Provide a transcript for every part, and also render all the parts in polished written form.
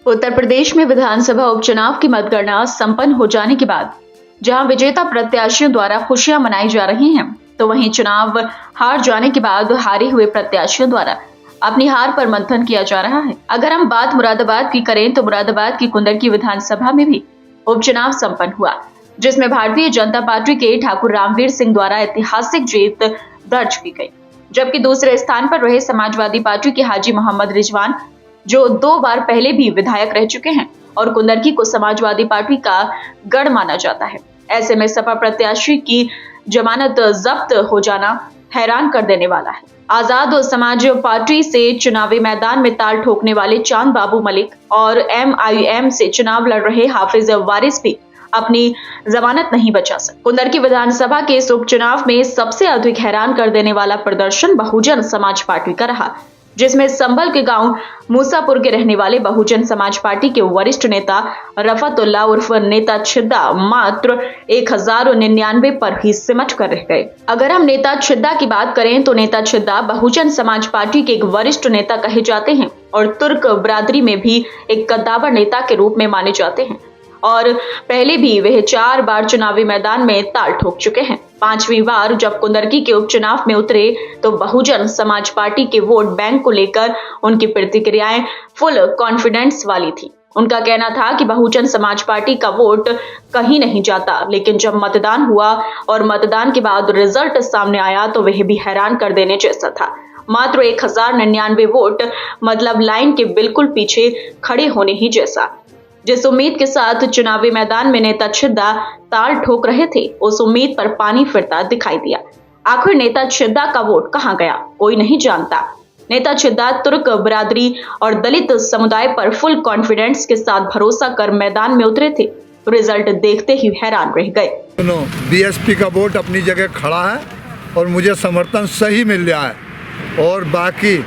उत्तर प्रदेश में विधानसभा उपचुनाव की मतगणना संपन्न हो जाने के बाद जहां विजेता प्रत्याशियों द्वारा खुशियां मनाई जा रही हैं, तो वहीं चुनाव हार जाने के बाद हारे हुए प्रत्याशियों द्वारा अपनी हार पर मंथन किया जा रहा है। अगर हम बात मुरादाबाद की करें तो मुरादाबाद की कुंदरकी विधानसभा में भी उपचुनाव संपन्न हुआ, जिसमें भारतीय जनता पार्टी के ठाकुर रामवीर सिंह द्वारा ऐतिहासिक जीत दर्ज की गई, जबकि दूसरे स्थान पर रहे समाजवादी पार्टी के हाजी मोहम्मद रिजवान, जो 2 बार पहले भी विधायक रह चुके हैं और कुंदरकी को समाजवादी पार्टी का गढ़ माना जाता है। ऐसे में सपा प्रत्याशी की जमानत जब्त हो जाना हैरान कर देने वाला है। आजाद समाज पार्टी से चुनावी मैदान में ताल ठोकने वाले चांद बाबू मलिक और MIM से चुनाव लड़ रहे हाफिज वारिस भी अपनी जमानत नहीं बचा सके। कुंदरकी विधानसभा के इस उपचुनाव में सबसे अधिक हैरान कर देने वाला प्रदर्शन बहुजन समाज पार्टी का रहा, जिसमें संभल के गांव मूसापुर के रहने वाले बहुजन समाज पार्टी के वरिष्ठ नेता रफतुल्ला उर्फ नेता छिद्दा मात्र 1099 पर ही सिमट कर रह गए। अगर हम नेता छिद्दा की बात करें तो नेता छिद्दा बहुजन समाज पार्टी के एक वरिष्ठ नेता कहे जाते हैं और तुर्क बिरादरी में भी एक कद्दावर नेता के रूप में माने जाते हैं और पहले भी वह 4 बार चुनावी मैदान में ताल ठोक चुके हैं। 5वीं बार जब कुंदरकी के उपचुनाव में उतरे तो बहुजन समाज पार्टी के वोट बैंक को लेकर उनकी प्रतिक्रियाएं फुल कॉन्फिडेंस वाली थी। उनका कहना था कि बहुजन समाज पार्टी का वोट कहीं नहीं जाता, लेकिन जब मतदान हुआ और मतदान के बाद रिजल्ट सामने आया तो वह भी हैरान कर देने जैसा था। मात्र 1099 वोट, मतलब लाइन के बिल्कुल पीछे खड़े होने ही जैसा। जिस उम्मीद के साथ चुनावी मैदान में नेता छिद्दा ताल ठोक रहे थे, उस उम्मीद पर पानी फिरता दिखाई दिया। आखिर नेता छिद्दा का वोट कहां गया, कोई नहीं जानता। नेता छिद्दा तुर्क बिरादरी और दलित समुदाय पर फुल कॉन्फिडेंस के साथ भरोसा कर मैदान में उतरे थे, रिजल्ट देखते ही हैरान रह गए। BSP का वोट अपनी जगह खड़ा है और मुझे समर्थन सही मिल रहा है, और बाकी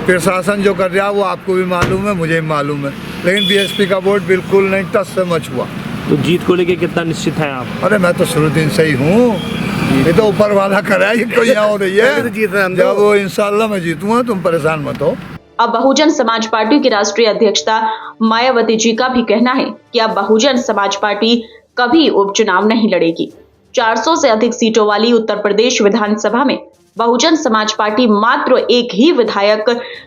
प्रशासन जो कर रहा है वो आपको भी मालूम है, मुझे भी मालूम है, लेकिन BSP का वोट बिल्कुल नहीं टच से मच हुआ। तो जीत को लेके कितना निश्चित है आप? अरे मैं तो शुरू दिन से ही हूँ, ये तो ऊपर वाला करा है, कोई यहाँ हो रही है। जब वो इंशाल्लाह मैं जीतूंगा, तुम परेशान मत हो। अब बहुजन समाज पार्टी की राष्ट्रीय अध्यक्षता मायावती जी का भी कहना है कि अब बहुजन समाज पार्टी कभी उपचुनाव नहीं लड़ेगी। 400 से अधिक सीटों वाली उत्तर प्रदेश विधानसभा में बहुजन समाज पार्टी मात्र एक ही विधायक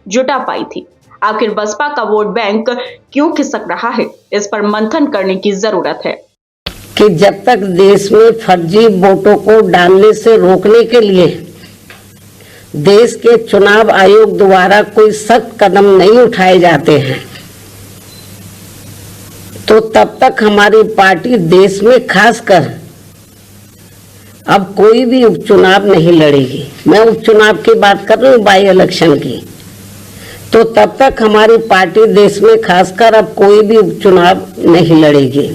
जुटा पाई थी। आखिर बसपा का वोट बैंक क्यों खिसक रहा है, इस पर मंथन करने की जरूरत है कि जब तक देश में फर्जी वोटों को डालने से रोकने के लिए देश के चुनाव आयोग द्वारा कोई सख्त कदम नहीं उठाए जाते हैं, तो तब तक हमारी पार्टी देश में खासकर अब कोई भी उपचुनाव नहीं लड़ेगी। मैं उपचुनाव की बात कर रही हूँ, बाई इलेक्शन की। तो तब तक हमारी पार्टी देश में खासकर अब कोई भी उपचुनाव नहीं लड़ेगी।